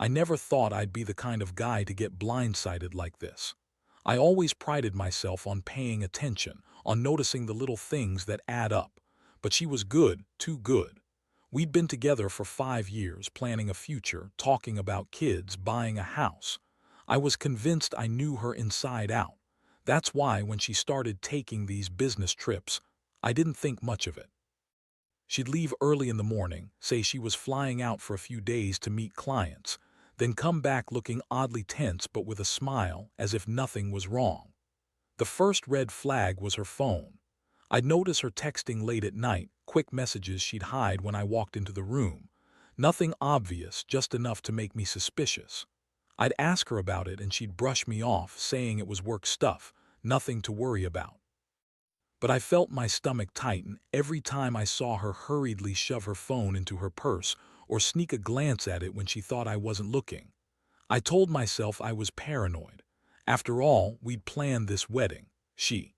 I never thought I'd be the kind of guy to get blindsided like this. I always prided myself on paying attention, on noticing the little things that add up. But she was good, too good. We'd been together for 5 years, planning a future, talking about kids, buying a house. I was convinced I knew her inside out. That's why when she started taking these business trips, I didn't think much of it. She'd leave early in the morning, say she was flying out for a few days to meet clients, then come back looking oddly tense but with a smile, as if nothing was wrong. The first red flag was her phone. I'd notice her texting late at night, quick messages she'd hide when I walked into the room. Nothing obvious, just enough to make me suspicious. I'd ask her about it and she'd brush me off, saying it was work stuff, nothing to worry about. But I felt my stomach tighten every time I saw her hurriedly shove her phone into her purse or sneak a glance at it when she thought I wasn't looking. I told myself I was paranoid. After all, we'd planned this wedding. She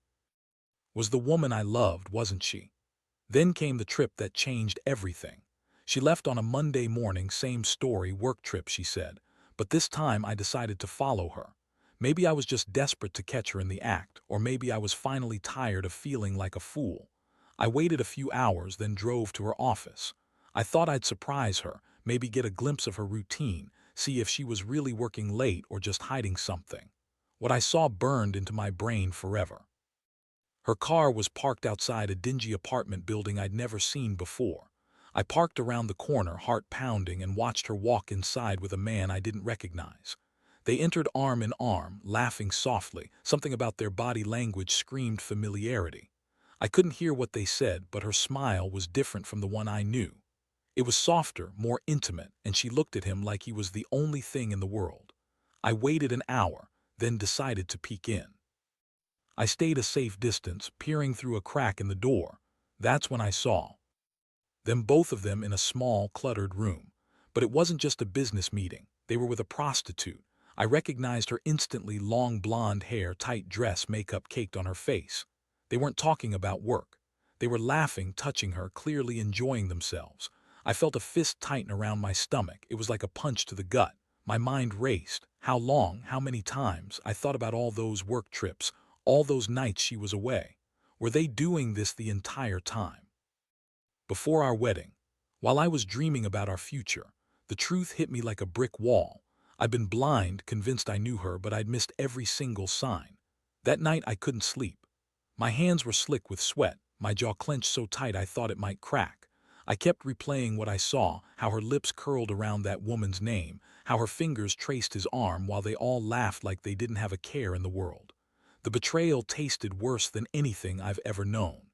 was the woman I loved, wasn't she? Then came the trip that changed everything. She left on a Monday morning, same story, work trip, she said. But this time I decided to follow her. Maybe I was just desperate to catch her in the act, or maybe I was finally tired of feeling like a fool. I waited a few hours, then drove to her office. I thought I'd surprise her, maybe get a glimpse of her routine, see if she was really working late or just hiding something. What I saw burned into my brain forever. Her car was parked outside a dingy apartment building I'd never seen before. I parked around the corner, heart pounding, and watched her walk inside with a man I didn't recognize. They entered arm in arm, laughing softly. Something about their body language screamed familiarity. I couldn't hear what they said, but her smile was different from the one I knew. It was softer, more intimate, and she looked at him like he was the only thing in the world. I waited an hour, then decided to peek in. I stayed a safe distance, peering through a crack in the door. That's when I saw them, both of them in a small, cluttered room. But it wasn't just a business meeting. They were with a prostitute. I recognized her instantly, long blonde hair, tight dress, makeup caked on her face. They weren't talking about work. They were laughing, touching her, clearly enjoying themselves. I felt a fist tighten around my stomach. It was like a punch to the gut. My mind raced. How long? How many times? I thought about all those work trips, all those nights she was away. Were they doing this the entire time? Before our wedding, while I was dreaming about our future, the truth hit me like a brick wall. I'd been blind, convinced I knew her, but I'd missed every single sign. That night I couldn't sleep. My hands were slick with sweat, my jaw clenched so tight I thought it might crack. I kept replaying what I saw, how her lips curled around that woman's name, how her fingers traced his arm while they all laughed like they didn't have a care in the world. The betrayal tasted worse than anything I've ever known.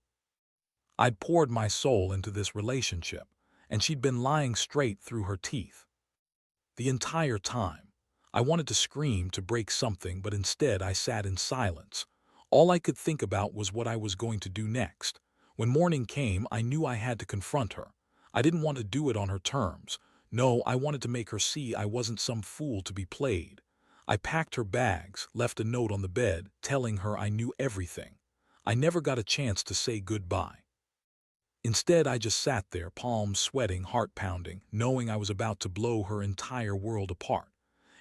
I'd poured my soul into this relationship, and she'd been lying straight through her teeth. The entire time, I wanted to scream, to break something, but instead I sat in silence. All I could think about was what I was going to do next. When morning came, I knew I had to confront her. I didn't want to do it on her terms. No, I wanted to make her see I wasn't some fool to be played. I packed her bags, left a note on the bed, telling her I knew everything. I never got a chance to say goodbye. Instead, I just sat there, palms sweating, heart pounding, knowing I was about to blow her entire world apart.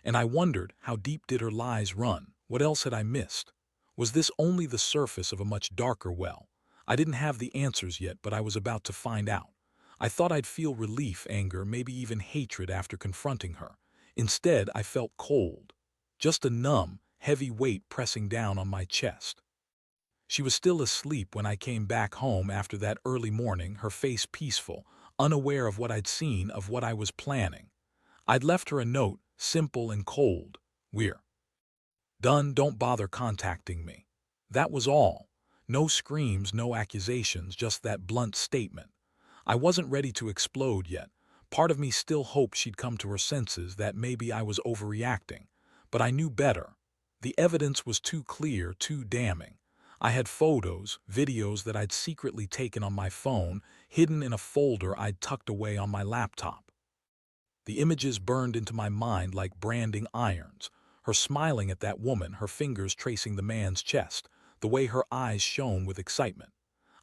And I wondered, how deep did her lies run? What else had I missed? Was this only the surface of a much darker well? I didn't have the answers yet, but I was about to find out. I thought I'd feel relief, anger, maybe even hatred after confronting her. Instead, I felt cold. Just a numb, heavy weight pressing down on my chest. She was still asleep when I came back home after that early morning, her face peaceful, unaware of what I'd seen, of what I was planning. I'd left her a note, simple and cold. "We're done, don't bother contacting me." That was all. No screams, no accusations, just that blunt statement. I wasn't ready to explode yet. Part of me still hoped she'd come to her senses, that maybe I was overreacting. But I knew better. The evidence was too clear, too damning. I had photos, videos that I'd secretly taken on my phone, hidden in a folder I'd tucked away on my laptop. The images burned into my mind like branding irons. Her smiling at that woman, her fingers tracing the man's chest, the way her eyes shone with excitement.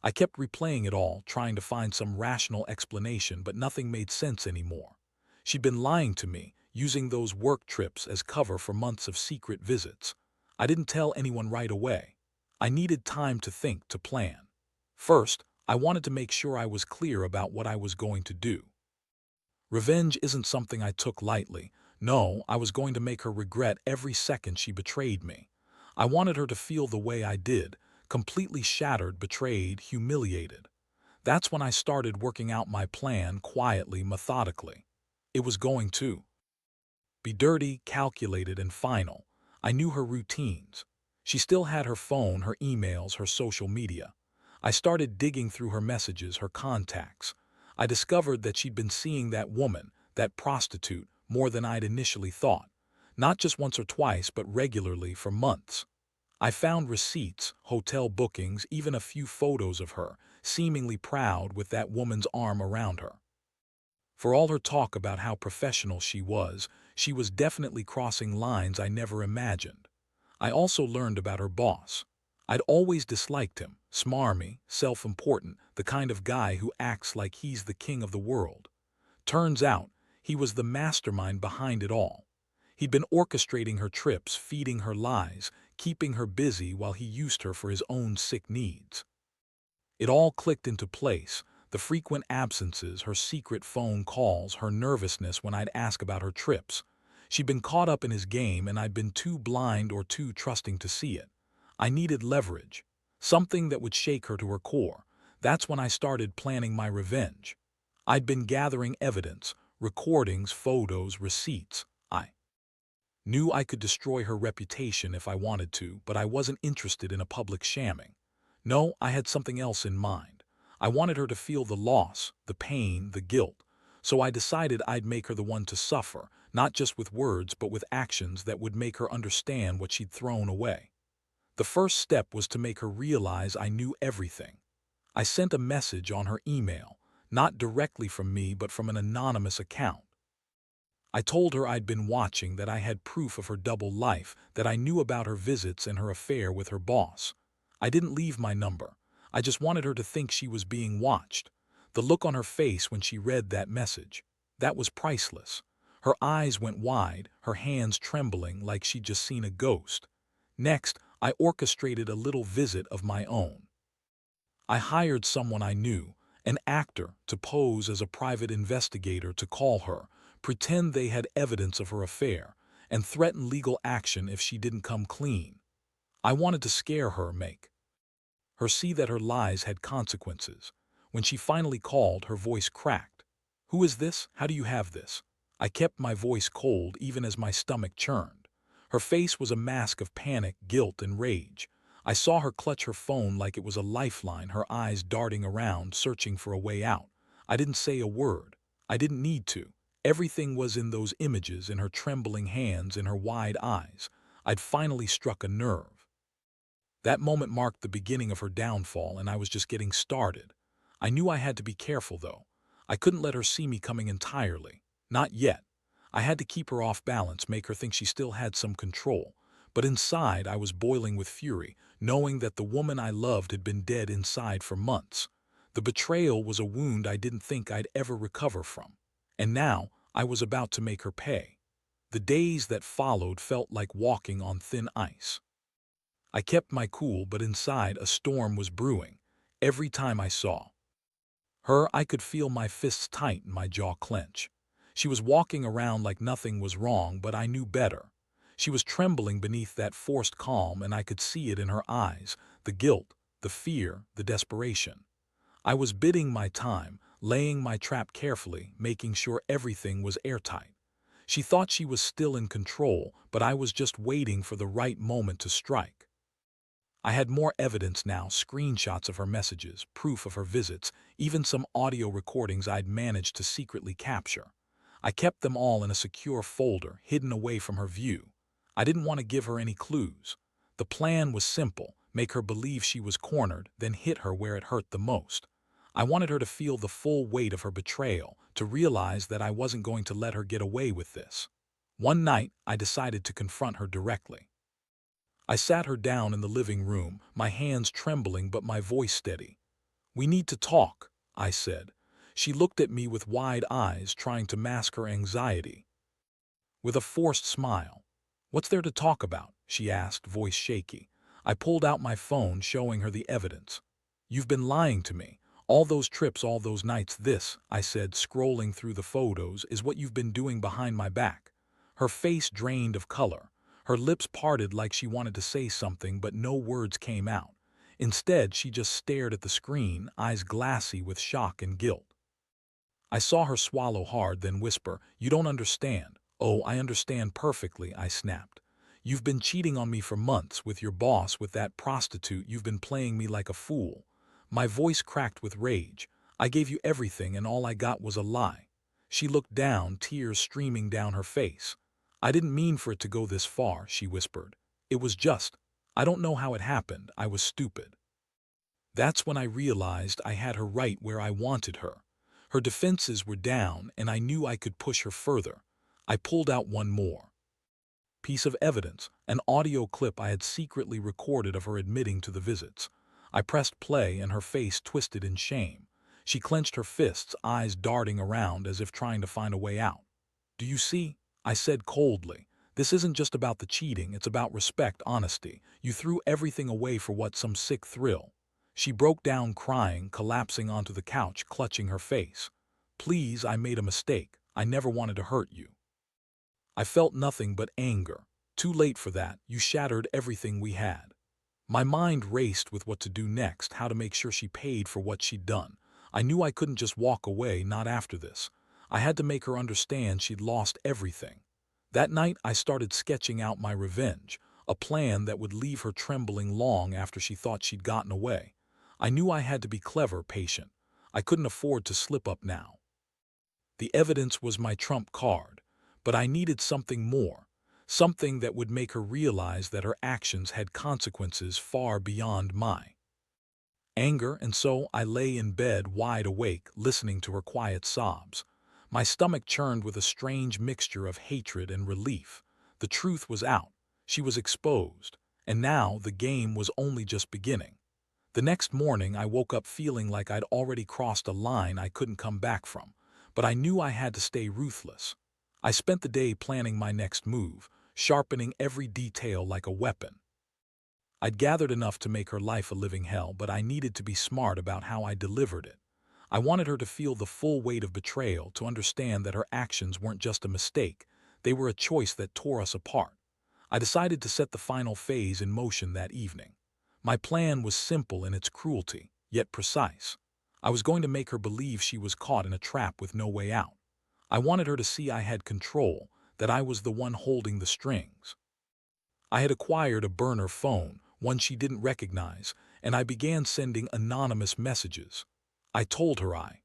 I kept replaying it all, trying to find some rational explanation, but nothing made sense anymore. She'd been lying to me, using those work trips as cover for months of secret visits. I didn't tell anyone right away. I needed time to think, to plan. First, I wanted to make sure I was clear about what I was going to do. Revenge isn't something I took lightly. No, I was going to make her regret every second she betrayed me. I wanted her to feel the way I did, completely shattered, betrayed, humiliated. That's when I started working out my plan quietly, methodically. It was going to be dirty, calculated, and final. I knew her routines. She still had her phone, her emails, her social media. I started digging through her messages, her contacts. I discovered that she'd been seeing that woman, that prostitute, more than I'd initially thought. Not just once or twice, but regularly for months. I found receipts, hotel bookings, even a few photos of her, seemingly proud with that woman's arm around her. For all her talk about how professional she was definitely crossing lines I never imagined. I also learned about her boss. I'd always disliked him, smarmy, self-important, the kind of guy who acts like he's the king of the world. Turns out, he was the mastermind behind it all. He'd been orchestrating her trips, feeding her lies, keeping her busy while he used her for his own sick needs. It all clicked into place. The frequent absences, her secret phone calls, her nervousness when I'd ask about her trips. She'd been caught up in his game and I'd been too blind or too trusting to see it. I needed leverage, something that would shake her to her core. That's when I started planning my revenge. I'd been gathering evidence, recordings, photos, receipts. I knew I could destroy her reputation if I wanted to, but I wasn't interested in a public shamming. No, I had something else in mind. I wanted her to feel the loss, the pain, the guilt. So I decided I'd make her the one to suffer, not just with words but with actions that would make her understand what she'd thrown away. The first step was to make her realize I knew everything. I sent a message on her email, not directly from me but from an anonymous account. I told her I'd been watching, that I had proof of her double life, that I knew about her visits and her affair with her boss. I didn't leave my number. I just wanted her to think she was being watched. The look on her face when she read that message, that was priceless. Her eyes went wide, her hands trembling like she'd just seen a ghost. Next, I orchestrated a little visit of my own. I hired someone I knew, an actor, to pose as a private investigator, to call her, pretend they had evidence of her affair, and threaten legal action if she didn't come clean. I wanted to scare her, make her see that her lies had consequences. When she finally called, her voice cracked. "Who is this? How do you have this?" I kept my voice cold even as my stomach churned. Her face was a mask of panic, guilt, and rage. I saw her clutch her phone like it was a lifeline, her eyes darting around, searching for a way out. I didn't say a word. I didn't need to. Everything was in those images, in her trembling hands, in her wide eyes. I'd finally struck a nerve. That moment marked the beginning of her downfall, and I was just getting started. I knew I had to be careful, though. I couldn't let her see me coming entirely. Not yet. I had to keep her off balance, make her think she still had some control. But inside, I was boiling with fury, knowing that the woman I loved had been dead inside for months. The betrayal was a wound I didn't think I'd ever recover from. And now, I was about to make her pay. The days that followed felt like walking on thin ice. I kept my cool, but inside a storm was brewing. Every time I saw her, I could feel my fists tight and my jaw clench. She was walking around like nothing was wrong, but I knew better. She was trembling beneath that forced calm, and I could see it in her eyes, the guilt, the fear, the desperation. I was biding my time, laying my trap carefully, making sure everything was airtight. She thought she was still in control, but I was just waiting for the right moment to strike. I had more evidence now, screenshots of her messages, proof of her visits, even some audio recordings I'd managed to secretly capture. I kept them all in a secure folder, hidden away from her view. I didn't want to give her any clues. The plan was simple: make her believe she was cornered, then hit her where it hurt the most. I wanted her to feel the full weight of her betrayal, to realize that I wasn't going to let her get away with this. One night, I decided to confront her directly. I sat her down in the living room, my hands trembling but my voice steady. "We need to talk," I said. She looked at me with wide eyes, trying to mask her anxiety. with a forced smile. "What's there to talk about?" she asked, voice shaky. I pulled out my phone, showing her the evidence. "You've been lying to me. All those trips, all those nights, this," I said, scrolling through the photos, "is what you've been doing behind my back." Her face drained of color. Her lips parted like she wanted to say something, but no words came out. Instead, she just stared at the screen, eyes glassy with shock and guilt. I saw her swallow hard, then whisper, "You don't understand." "Oh, I understand perfectly," I snapped. "You've been cheating on me for months, with your boss, with that prostitute. You've been playing me like a fool." My voice cracked with rage. "I gave you everything, and all I got was a lie." She looked down, tears streaming down her face. "I didn't mean for it to go this far," she whispered. "It was just, I don't know how it happened. I was stupid." That's when I realized I had her right where I wanted her. Her defenses were down, and I knew I could push her further. I pulled out one more piece of evidence, an audio clip I had secretly recorded of her admitting to the visits. I pressed play, and her face twisted in shame. She clenched her fists, eyes darting around as if trying to find a way out. "Do you see?" I said coldly. "This isn't just about the cheating, it's about respect, honesty. You threw everything away for what, some sick thrill?" She broke down crying, collapsing onto the couch, clutching her face. "Please, I made a mistake. I never wanted to hurt you." I felt nothing but anger. Too late for that. You shattered everything we had. My mind raced with what to do next, how to make sure she paid for what she'd done. I knew I couldn't just walk away, not after this. I had to make her understand she'd lost everything. That night, I started sketching out my revenge, a plan that would leave her trembling long after she thought she'd gotten away. I knew I had to be clever, patient. I couldn't afford to slip up now. The evidence was my trump card, but I needed something more, something that would make her realize that her actions had consequences far beyond my anger, and so I lay in bed wide awake, listening to her quiet sobs. My stomach churned with a strange mixture of hatred and relief. The truth was out. She was exposed, and now the game was only just beginning. The next morning, I woke up feeling like I'd already crossed a line I couldn't come back from, but I knew I had to stay ruthless. I spent the day planning my next move, sharpening every detail like a weapon. I'd gathered enough to make her life a living hell, but I needed to be smart about how I delivered it. I wanted her to feel the full weight of betrayal, to understand that her actions weren't just a mistake, they were a choice that tore us apart. I decided to set the final phase in motion that evening. My plan was simple in its cruelty, yet precise. I was going to make her believe she was caught in a trap with no way out. I wanted her to see I had control, that I was the one holding the strings. I had acquired a burner phone, one she didn't recognize, and I began sending anonymous messages. I told her I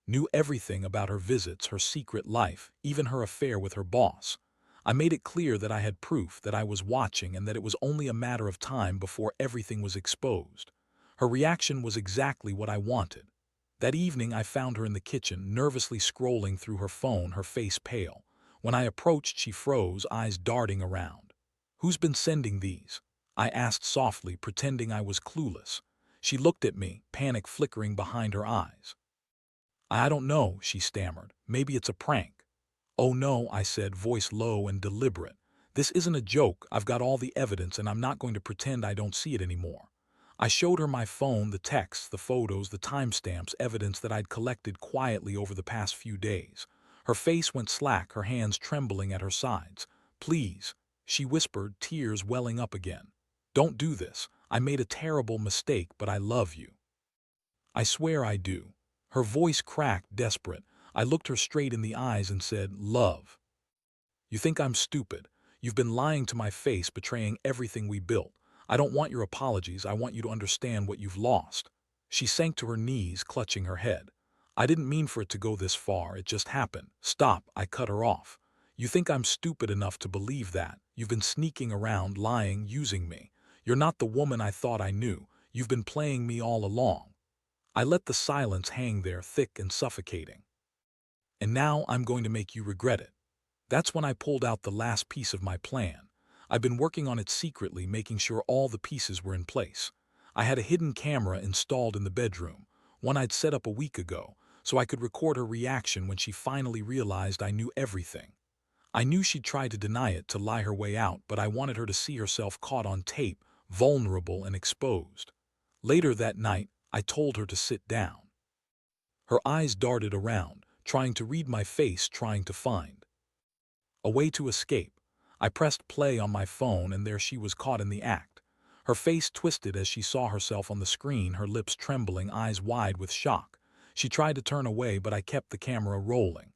knew everything about her visits, her secret life, even her affair with her boss. I made it clear that I had proof, that I was watching, and that it was only a matter of time before everything was exposed. Her reaction was exactly what I wanted. That evening, I found her in the kitchen, nervously scrolling through her phone, her face pale. When I approached, she froze, eyes darting around. "Who's been sending these?" I asked softly, pretending I was clueless. She looked at me, panic flickering behind her eyes. "I don't know," she stammered. "Maybe it's a prank." "Oh no," I said, voice low and deliberate. "This isn't a joke. I've got all the evidence, and I'm not going to pretend I don't see it anymore." I showed her my phone, the texts, the photos, the timestamps, evidence that I'd collected quietly over the past few days. Her face went slack, her hands trembling at her sides. "Please," she whispered, tears welling up again. "Don't do this. I made a terrible mistake, but I love you. I swear I do." Her voice cracked, desperate. I looked her straight in the eyes and said, "Love. You think I'm stupid. You've been lying to my face, betraying everything we built. I don't want your apologies. I want you to understand what you've lost." She sank to her knees, clutching her head. "I didn't mean for it to go this far. It just happened." "Stop," I cut her off. "You think I'm stupid enough to believe that? You've been sneaking around, lying, using me. You're not the woman I thought I knew. You've been playing me all along." I let the silence hang there, thick and suffocating. "And now I'm going to make you regret it." That's when I pulled out the last piece of my plan. I've been working on it secretly, making sure all the pieces were in place. I had a hidden camera installed in the bedroom, one I'd set up a week ago, so I could record her reaction when she finally realized I knew everything. I knew she'd try to deny it to lie her way out, but I wanted her to see herself caught on tape, vulnerable and exposed. Later that night, I told her to sit down. Her eyes darted around, trying to read my face, trying to find a way to escape. I pressed play on my phone, and there she was, caught in the act. Her face twisted as she saw herself on the screen, her lips trembling, eyes wide with shock. She tried to turn away, but I kept the camera rolling.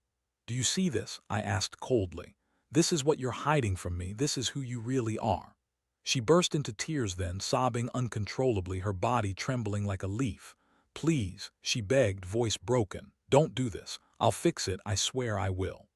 "Do you see this?" I asked coldly. "This is what you're hiding from me. This is who you really are." She burst into tears then, sobbing uncontrollably, her body trembling like a leaf. "Please," she begged, voice broken. "Don't do this. I'll fix it. I swear I will."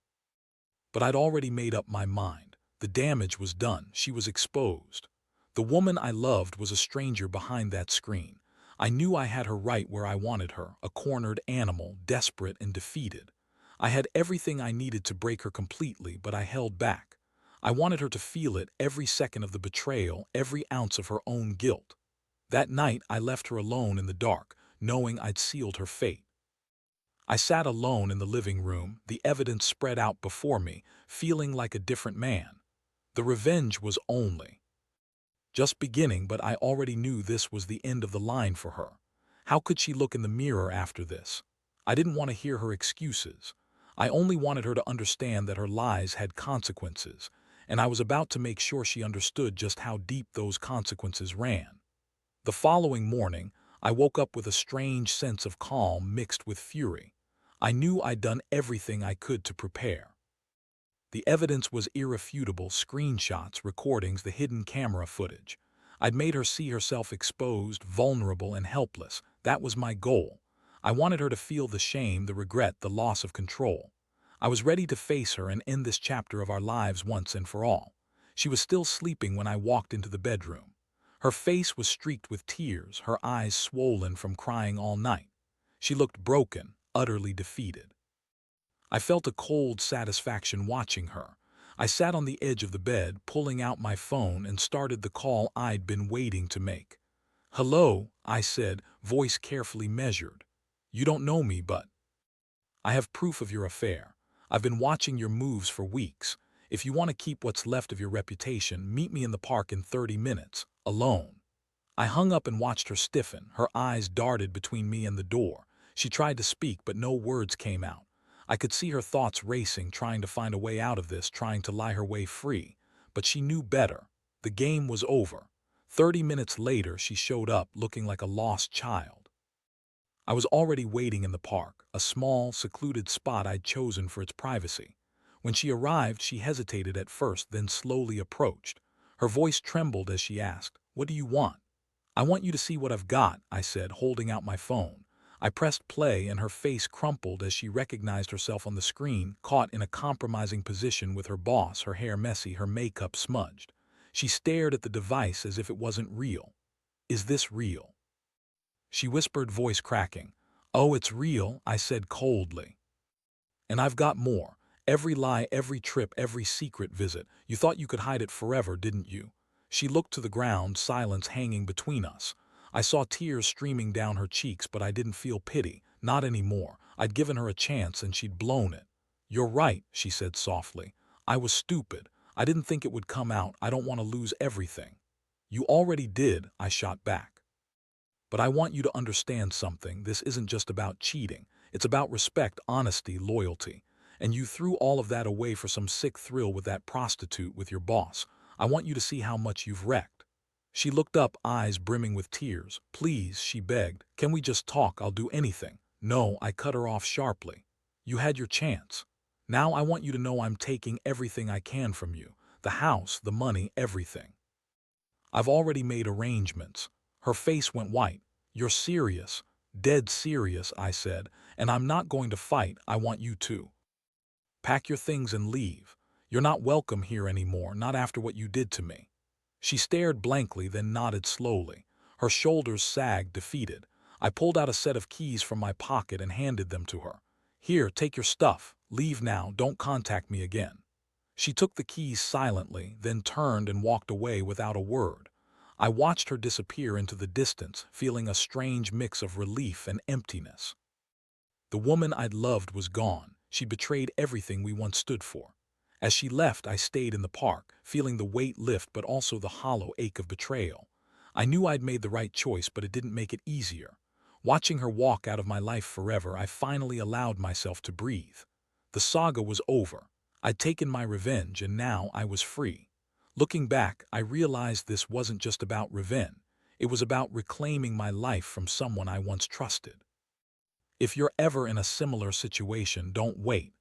But I'd already made up my mind. The damage was done. She was exposed. The woman I loved was a stranger behind that screen. I knew I had her right where I wanted her, a cornered animal, desperate and defeated. I had everything I needed to break her completely, but I held back. I wanted her to feel it, every second of the betrayal, every ounce of her own guilt. That night, I left her alone in the dark, knowing I'd sealed her fate. I sat alone in the living room, the evidence spread out before me, feeling like a different man. The revenge was only just beginning, but I already knew this was the end of the line for her. How could she look in the mirror after this? I didn't want to hear her excuses. I only wanted her to understand that her lies had consequences, and I was about to make sure she understood just how deep those consequences ran. The following morning, I woke up with a strange sense of calm mixed with fury. I knew I'd done everything I could to prepare. The evidence was irrefutable: screenshots, recordings, the hidden camera footage. I'd made her see herself exposed, vulnerable, and helpless. That was my goal. I wanted her to feel the shame, the regret, the loss of control. I was ready to face her and end this chapter of our lives once and for all. She was still sleeping when I walked into the bedroom. Her face was streaked with tears, her eyes swollen from crying all night. She looked broken, utterly defeated. I felt a cold satisfaction watching her. I sat on the edge of the bed, pulling out my phone, and started the call I'd been waiting to make. "Hello," I said, voice carefully measured. "You don't know me, but I have proof of your affair. I've been watching your moves for weeks. If you want to keep what's left of your reputation, meet me in the park in 30 minutes, alone." I hung up and watched her stiffen. Her eyes darted between me and the door. She tried to speak, but no words came out. I could see her thoughts racing, trying to find a way out of this, trying to lie her way free. But she knew better. The game was over. 30 minutes later, she showed up, looking like a lost child. I was already waiting in the park, a small, secluded spot I'd chosen for its privacy. When she arrived, she hesitated at first, then slowly approached. Her voice trembled as she asked, "What do you want?" "I want you to see what I've got," I said, holding out my phone. I pressed play, and her face crumpled as she recognized herself on the screen, caught in a compromising position with her boss, her hair messy, her makeup smudged. She stared at the device as if it wasn't real. "Is this real?" she whispered, voice cracking. "Oh, it's real," I said coldly. "And I've got more. Every lie, every trip, every secret visit. You thought you could hide it forever, didn't you?" She looked to the ground, silence hanging between us. I saw tears streaming down her cheeks, but I didn't feel pity. Not anymore. I'd given her a chance, and she'd blown it. "You're right," she said softly. "I was stupid. I didn't think it would come out. I don't want to lose everything." "You already did," I shot back. "But I want you to understand something. This isn't just about cheating. It's about respect, honesty, loyalty. And you threw all of that away for some sick thrill with that prostitute, with your boss. I want you to see how much you've wrecked." She looked up, eyes brimming with tears. "Please," she begged. "Can we just talk? I'll do anything." "No," I cut her off sharply. "You had your chance. Now I want you to know I'm taking everything I can from you. The house, the money, everything. I've already made arrangements." Her face went white. "You're serious?" "Dead serious," I said. "And I'm not going to fight. I want you to pack your things and leave. You're not welcome here anymore, not after what you did to me." She stared blankly, then nodded slowly. Her shoulders sagged, defeated. I pulled out a set of keys from my pocket and handed them to her. "Here, take your stuff. Leave now. Don't contact me again." She took the keys silently, then turned and walked away without a word. I watched her disappear into the distance, feeling a strange mix of relief and emptiness. The woman I'd loved was gone. She betrayed everything we once stood for. As she left, I stayed in the park, feeling the weight lift but also the hollow ache of betrayal. I knew I'd made the right choice, but it didn't make it easier. Watching her walk out of my life forever, I finally allowed myself to breathe. The saga was over. I'd taken my revenge, and now I was free. Looking back, I realized this wasn't just about revenge. It was about reclaiming my life from someone I once trusted. If you're ever in a similar situation, don't wait.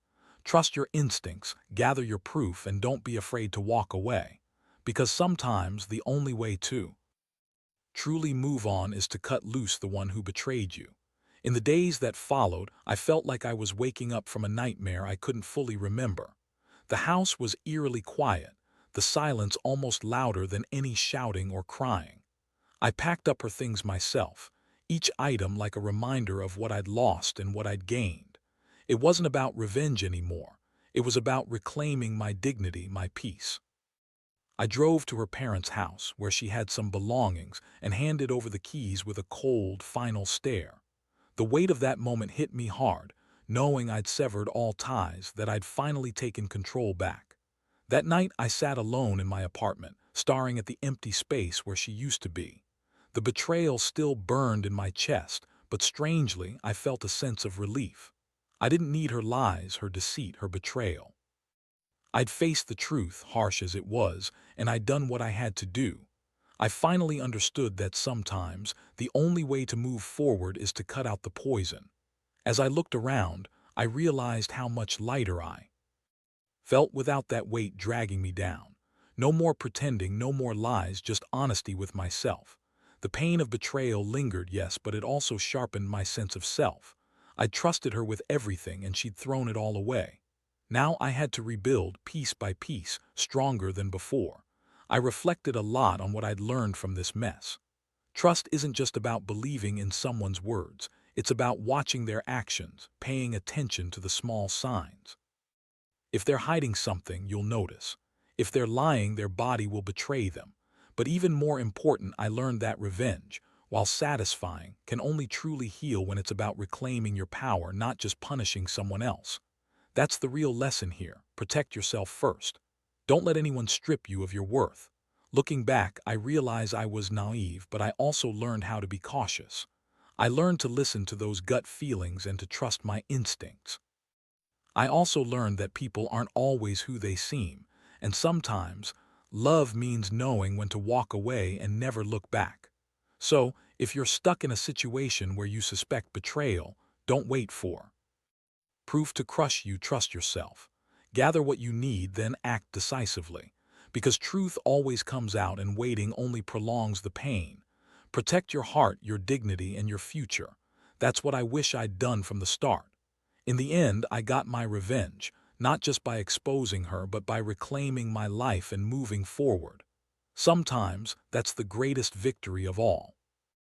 Trust your instincts, gather your proof, and don't be afraid to walk away. Because sometimes the only way to truly move on is to cut loose the one who betrayed you. In the days that followed, I felt like I was waking up from a nightmare I couldn't fully remember. The house was eerily quiet, the silence almost louder than any shouting or crying. I packed up her things myself, each item like a reminder of what I'd lost and what I'd gained. It wasn't about revenge anymore. It was about reclaiming my dignity, my peace. I drove to her parents' house, where she had some belongings, and handed over the keys with a cold, final stare. The weight of that moment hit me hard, knowing I'd severed all ties, that I'd finally taken control back. That night, I sat alone in my apartment, staring at the empty space where she used to be. The betrayal still burned in my chest, but strangely, I felt a sense of relief. I didn't need her lies, her deceit, her betrayal. I'd faced the truth, harsh as it was, and I'd done what I had to do. I finally understood that sometimes the only way to move forward is to cut out the poison. As I looked around, I realized how much lighter I felt without that weight dragging me down. No more pretending, no more lies, just honesty with myself. The pain of betrayal lingered, yes, but it also sharpened my sense of self. I'd trusted her with everything, and she'd thrown it all away. Now I had to rebuild, piece by piece, stronger than before. I reflected a lot on what I'd learned from this mess. Trust isn't just about believing in someone's words. It's about watching their actions, paying attention to the small signs. If they're hiding something, you'll notice. If they're lying, their body will betray them. But even more important, I learned that revenge, while satisfying, can only truly heal when it's about reclaiming your power, not just punishing someone else. That's the real lesson here. Protect yourself first. Don't let anyone strip you of your worth. Looking back, I realize I was naive, but I also learned how to be cautious. I learned to listen to those gut feelings and to trust my instincts. I also learned that people aren't always who they seem, and sometimes love means knowing when to walk away and never look back. So, if you're stuck in a situation where you suspect betrayal, don't wait for proof to crush you. Trust yourself. Gather what you need, then act decisively. Because truth always comes out, and waiting only prolongs the pain. Protect your heart, your dignity, and your future. That's what I wish I'd done from the start. In the end, I got my revenge, not just by exposing her, but by reclaiming my life and moving forward. Sometimes, that's the greatest victory of all.